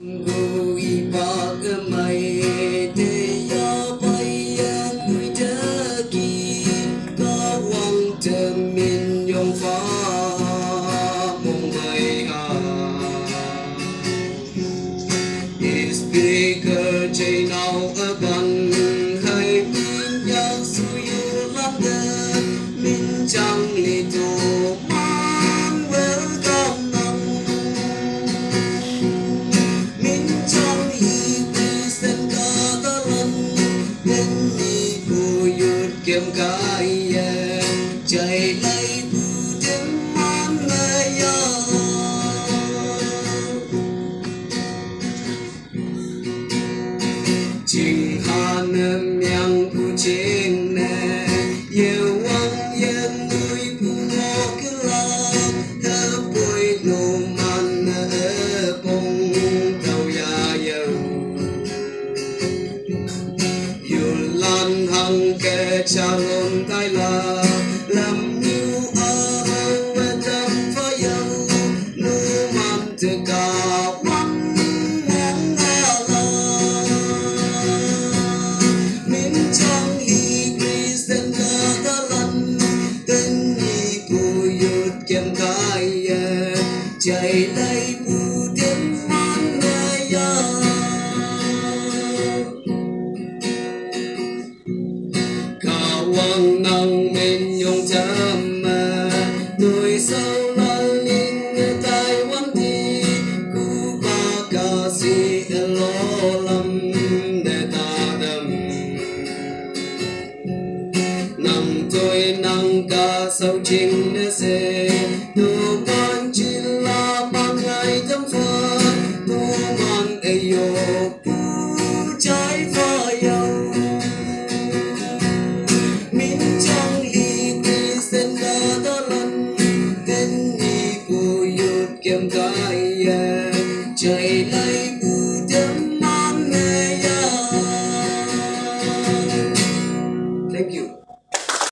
Gui pagamay Deya bayan Gui dagi Kawang temin Yong fa Mong bay ha Speaker chay nào ở ban Hay min yak suyu lam đơn Min chang li tu man welcome nang Min chang hi quy sen ka ta lan Đến ni ku yut kem kai Chạy lay bu thêm man ngây ya Chinh hà nâm yang ku chinh nè Yêu wang yên nuôi ku ngô cứ la Thơ bùi nô man nơ bông tàu ya yêu Yêu lan hăng kê cha lôn tai la Lâm nhu ơ hâu vê tâm phá yêu Nô man thơ ca văn ngang ngà la Min chang li quy sen ka ta lan Tên ni ku yut kem kai Chạy lay bu thêm man ngây ya Kawang nang min yong cham Nuôi sâu lan linh tai wan ti Ku ba ka si lo lam để ta đâm Nằm tôi năng ca sâu chinh